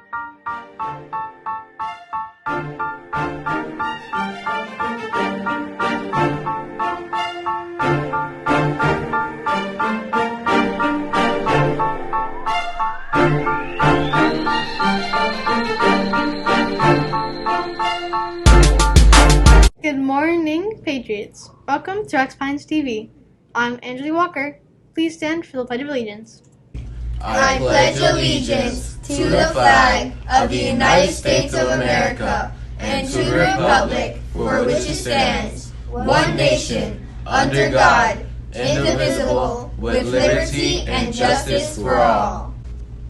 Good morning, Patriots. Welcome to RPTV. I'm Angela Walker. Please stand for the Pledge of Allegiance. I pledge allegiance to the flag of the United States of America and to the republic for which it stands, one nation, under God, indivisible, with liberty and justice for all.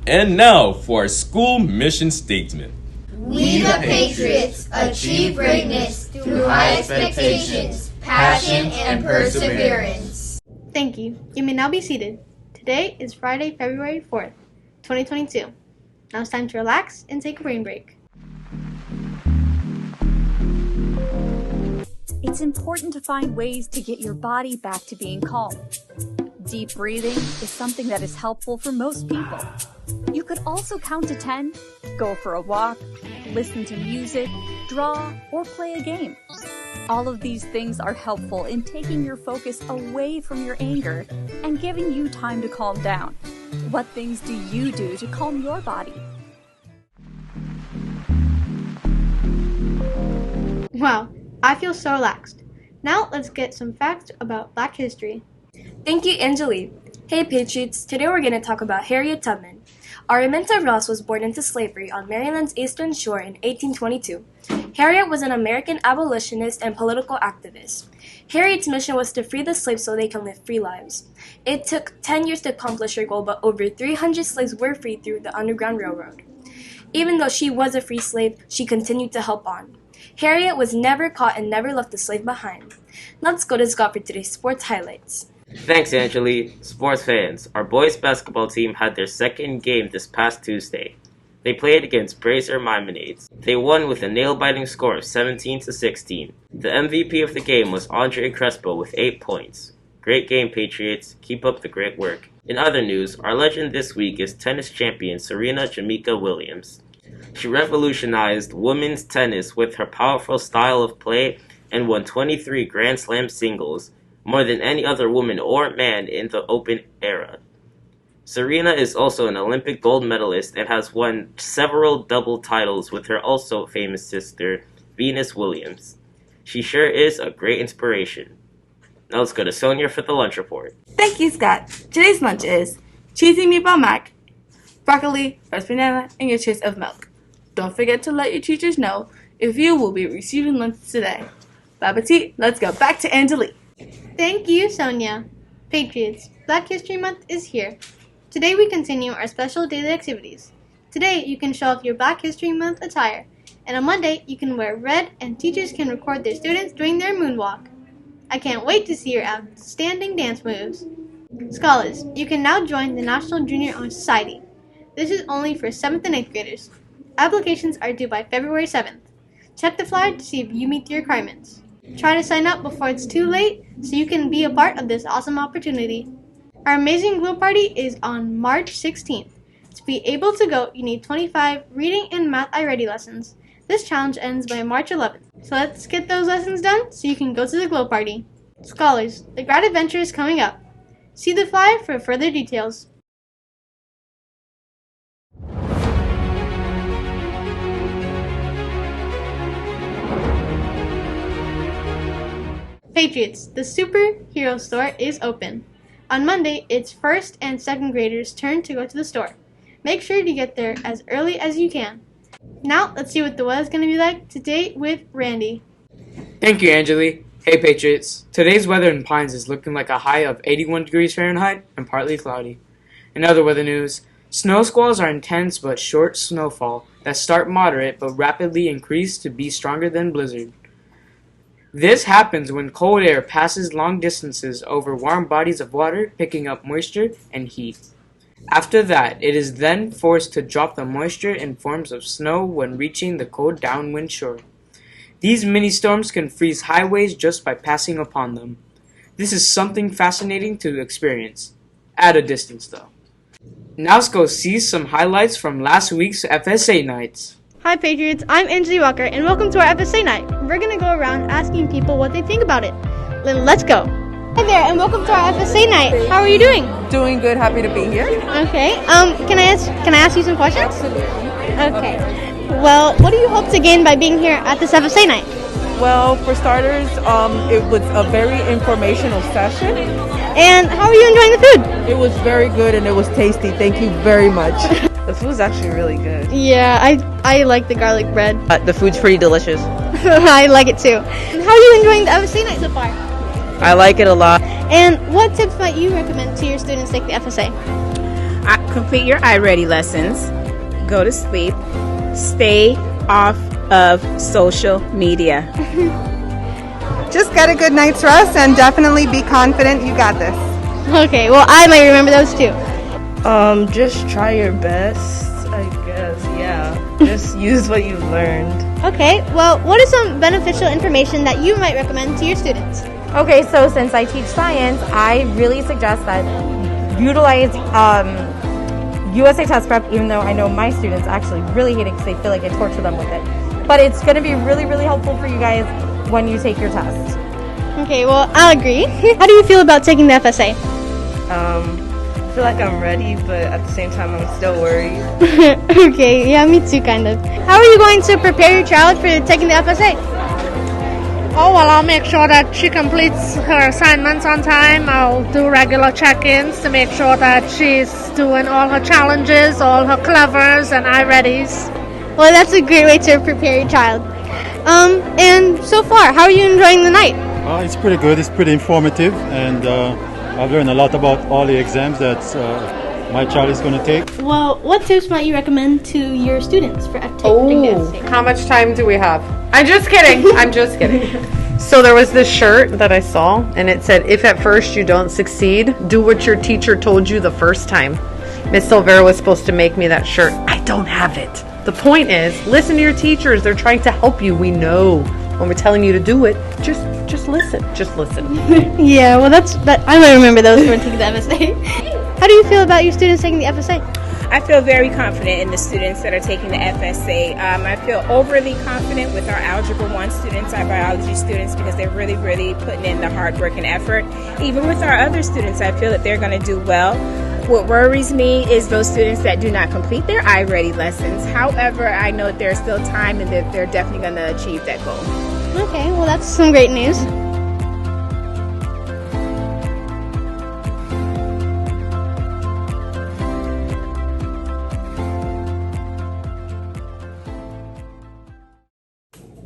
And now for our school mission statement. We the Patriots achieve greatness through high expectations, passion, and perseverance. Thank you. You may now be seated. Today is Friday, February 4th, 2022. Now it's time to relax and take a brain break. It's important to find ways to get your body back to being calm. Deep breathing is something that is helpful for most people. You could also count to 10, go for a walk, listen to music, draw, or play a game. All of these things are helpful in taking your focus away from your anger and giving you time to calm down. What things do you do to calm your body? Wow, I feel so relaxed. Now let's get some facts about Black history. Thank you, Angeli. Hey Patriots, today we're going to talk about Harriet Tubman. Araminta Ross was born into slavery on Maryland's Eastern Shore in 1822. Harriet was an American abolitionist and political activist. Harriet's mission was to free the slaves so they can live free lives. It took 10 years to accomplish her goal, but over 300 slaves were freed through the Underground Railroad. Even though she was a free slave, she continued to help on. Harriet was never caught and never left a slave behind. Let's go to Scott for today's sports highlights. Thanks, Angeli. Sports fans, our boys basketball team had their second game this past Tuesday. They played against Bracer Maimonades. They won with a nail-biting score of 17-16. The MVP of the game was Andre Crespo with 8 points. Great game, Patriots. Keep up the great work. In other news, our legend this week is tennis champion Serena Jamaica Williams. She revolutionized women's tennis with her powerful style of play and won 23 Grand Slam singles, more than any other woman or man in the Open era. Serena is also an Olympic gold medalist and has won several double titles with her also famous sister, Venus Williams. She sure is a great inspiration. Now let's go to Sonia for the lunch report. Thank you, Scott. Today's lunch is cheesy meatball mac, broccoli, fresh banana, and your choice of milk. Don't forget to let your teachers know if you will be receiving lunch today. Bon appetit. Let's go back to Angelique. Thank you, Sonia. Patriots, Black History Month is here. Today we continue our special daily activities. Today you can show off your Black History Month attire, and on Monday you can wear red and teachers can record their students doing their moonwalk. I can't wait to see your outstanding dance moves. Scholars, you can now join the National Junior Honor Society. This is only for 7th and 8th graders. Applications are due by February 7th. Check the flyer to see if you meet the requirements. Try to sign up before it's too late so you can be a part of this awesome opportunity. Our amazing Glow Party is on March 16th. To be able to go, you need 25 reading and math iReady lessons. This challenge ends by March 11th. So let's get those lessons done so you can go to the Glow Party. Scholars, the Grad Adventure is coming up. See the flyer for further details. Patriots, the superhero store is open. On Monday, it's 1st and 2nd graders' turn to go to the store. Make sure to get there as early as you can. Now, let's see what the weather's going to be like today with Randy. Thank you, Angeli. Hey, Patriots. Today's weather in Pines is looking like a high of 81 degrees Fahrenheit and partly cloudy. In other weather news, snow squalls are intense but short snowfall that start moderate but rapidly increase to be stronger than blizzard. This happens when cold air passes long distances over warm bodies of water, picking up moisture and heat. After that, it is then forced to drop the moisture in forms of snow when reaching the cold downwind shore. These mini-storms can freeze highways just by passing upon them. This is something fascinating to experience, at a distance though. Now let's go see some highlights from last week's FSA nights. Hi Patriots, I'm Angie Walker and welcome to our FSA night. We're going to go around asking people what they think about it. Then let's go. Hi there and welcome to our FSA night. How are you doing? Doing good, happy to be here. Okay. Can I ask you some questions? Absolutely. Okay. Well, what do you hope to gain by being here at this FSA night? Well, for starters, it was a very informational session. And how are you enjoying the food? It was very good and it was tasty. Thank you very much. The food's actually really good. Yeah, I like the garlic bread. The food's pretty delicious. I like it too. How are you enjoying the FSA night so far? I like it a lot. And what tips might you recommend to your students take the FSA? Complete your iReady lessons, go to sleep, stay off of social media. Just get a good night's rest and definitely be confident you got this. Okay, well I might remember those too. Just try your best, I guess, yeah. Just use what you've learned. Okay, well what is some beneficial information that you might recommend to your students? Okay, so since I teach science, I really suggest that utilize USA Test Prep, even though I know my students actually really hate it because they feel like I torture them with it. But it's going to be really, really helpful for you guys when you take your test. Okay, well, I'll agree. How do you feel about taking the FSA? I feel like I'm ready, but at the same time I'm still worried. Okay, yeah, me too, kind of. How are you going to prepare your child for taking the FSA? Oh, well, I'll make sure that she completes her assignments on time. I'll do regular check-ins to make sure that she's doing all her challenges, all her clevers and iReadies. Well, that's a great way to prepare your child. And so far, how are you enjoying the night? It's pretty good. It's pretty informative, and I've learned a lot about all the exams that my child is going to take. Well, what tips might you recommend to your students for taking the FSA? How much time do we have? I'm just kidding. I'm just kidding. So there was this shirt that I saw, and it said, if at first you don't succeed, do what your teacher told you the first time. Miss Silvera was supposed to make me that shirt. I don't have it. The point is, listen to your teachers. They're trying to help you. We know when we're telling you to do it. Just listen. Just listen. Yeah, well, I might remember those when taking the FSA. How do you feel about your students taking the FSA? I feel very confident in the students that are taking the FSA. I feel overly confident with our Algebra 1 students, our biology students, because they're really, really putting in the hard work and effort. Even with our other students, I feel that they're going to do well. What worries me is those students that do not complete their iReady lessons. However, I know that there's still time and that they're definitely going to achieve that goal. Okay, well, that's some great news.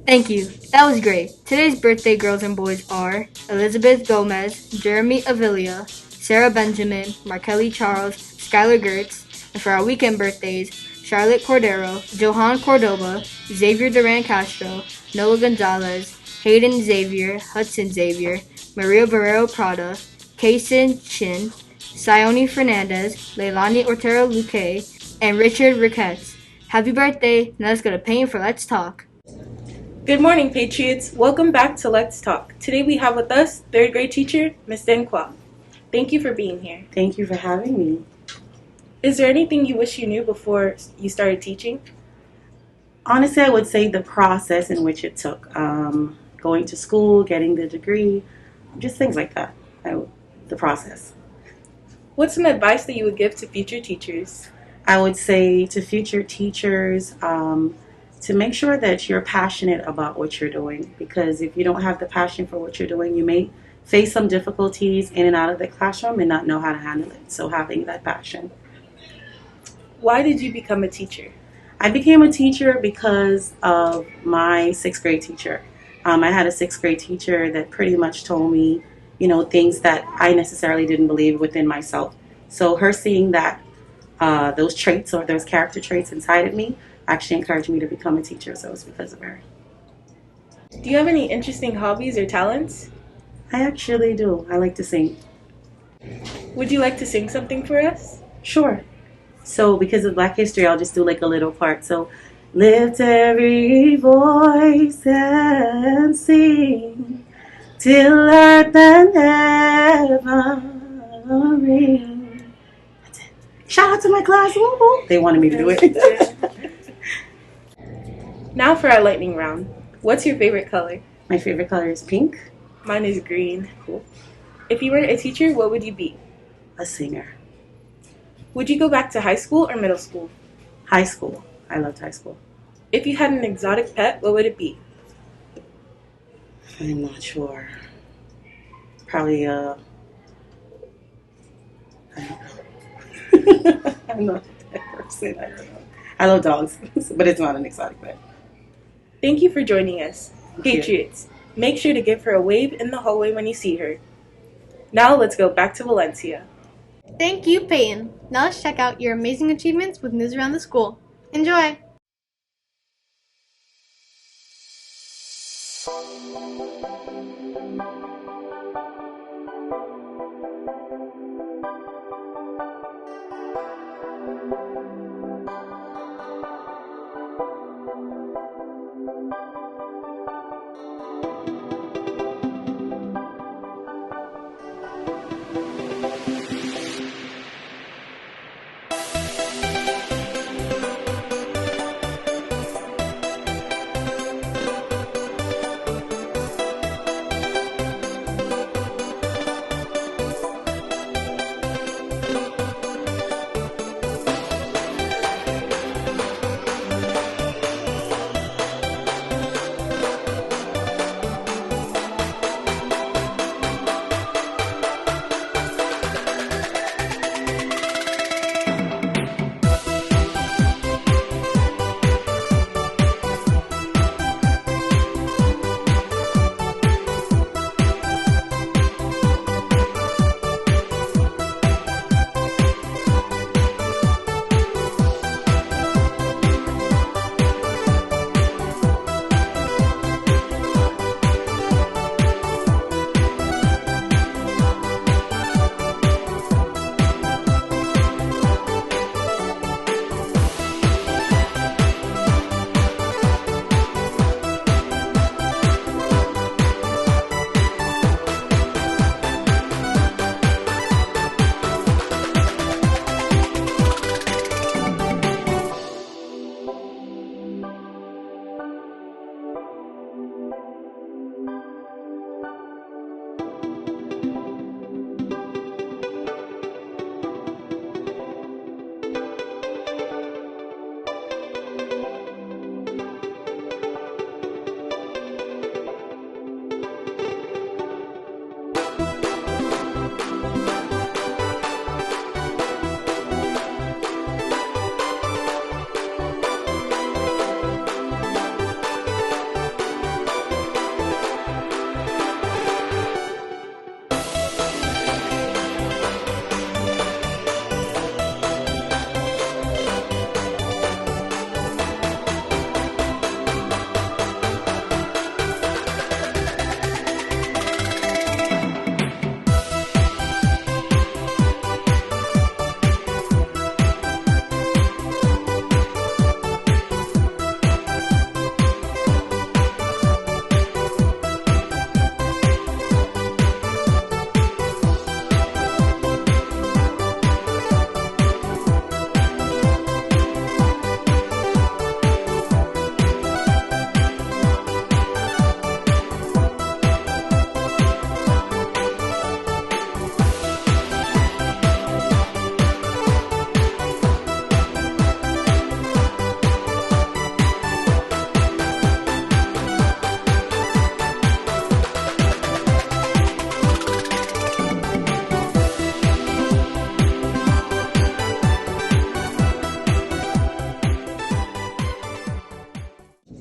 Thank you. That was great. Today's birthday girls and boys are Elizabeth Gomez, Jeremy Avilia, Sarah Benjamin, Markelly Charles, Skylar Gertz, and for our weekend birthdays, Charlotte Cordero, Johan Cordoba, Xavier Duran Castro, Noah Gonzalez, Hayden Xavier, Hudson Xavier, Maria Barrero Prada, Kaysen Chin, Sione Fernandez, Leilani Ortero Luque, and Richard Ricketts. Happy birthday. Now let's go to Paint for Let's Talk. Good morning, Patriots. Welcome back to Let's Talk. Today we have with us 3rd grade teacher, Ms. Denqua. Thank you for being here. Thank you for having me. Is there anything you wish you knew before you started teaching? Honestly, I would say the process in which it took. Going to school, getting the degree, just things like that. The process. What's some advice that you would give to future teachers? I would say to future teachers, to make sure that you're passionate about what you're doing, because if you don't have the passion for what you're doing, you may face some difficulties in and out of the classroom and not know how to handle it. So having that passion. Why did you become a teacher? I became a teacher because of my 6th grade teacher. I had a 6th grade teacher that pretty much told me, things that I necessarily didn't believe within myself. So her seeing that those traits or those character traits inside of me actually encouraged me to become a teacher, so it's because of her. Do you have any interesting hobbies or talents? I actually do. I like to sing. Would you like to sing something for us? Sure. So because of Black History, I'll just do like a little part. So, lift every voice and sing till earth and heaven ring. That's it. shout out to my class. Woo woo. They wanted me to do it. Now for our lightning round. What's your favorite color? My favorite color is pink. Mine is green. Cool. If you were a teacher, what would you be? A singer. Would you go back to high school or middle school? High school. I loved high school. If you had an exotic pet, what would it be? I'm not sure. Probably I don't know. I'm not that person. I don't know. I love dogs, but it's not an exotic pet. Thank you for joining us. Thank you. Patriots, make sure to give her a wave in the hallway when you see her. Now let's go back to Valencia. Thank you, Peyton. Now let's check out your amazing achievements with news around the school. Enjoy!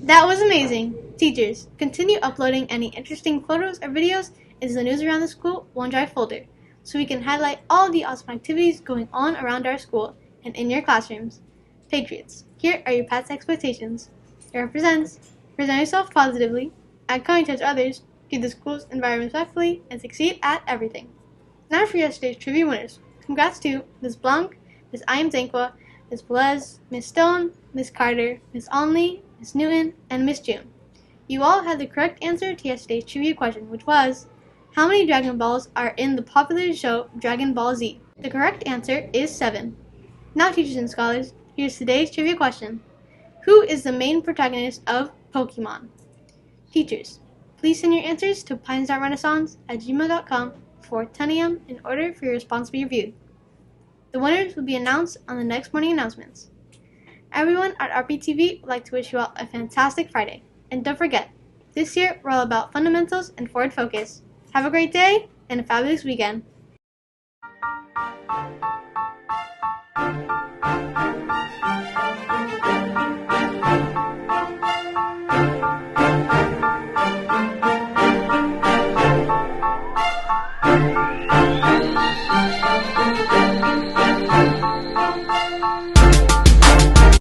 That was amazing! Teachers, continue uploading any interesting photos or videos into the News Around the School OneDrive folder so we can highlight all the awesome activities going on around our school and in your classrooms. Patriots, here are your past expectations. It represents present yourself positively, act kind to others, keep the school's environment respectfully, and succeed at everything. Now for yesterday's trivia winners. Congrats to Ms. Blanc, Ms. I. M. Zankwa, Ms. Velez, Ms. Stone, Ms. Carter, Ms. Onley, Ms. Newton, and Ms. June. You all had the correct answer to yesterday's trivia question, which was, how many Dragon Balls are in the popular show Dragon Ball Z? The correct answer is 7. Now, teachers and scholars, here's today's trivia question. Who is the main protagonist of Pokemon? Teachers, please send your answers to pines.renaissance@gmail.com before 10 a.m. in order for your response to be reviewed. The winners will be announced on the next morning announcements. Everyone at RPTV would like to wish you all a fantastic Friday. And don't forget, this year we're all about fundamentals and forward focus. Have a great day and a fabulous weekend.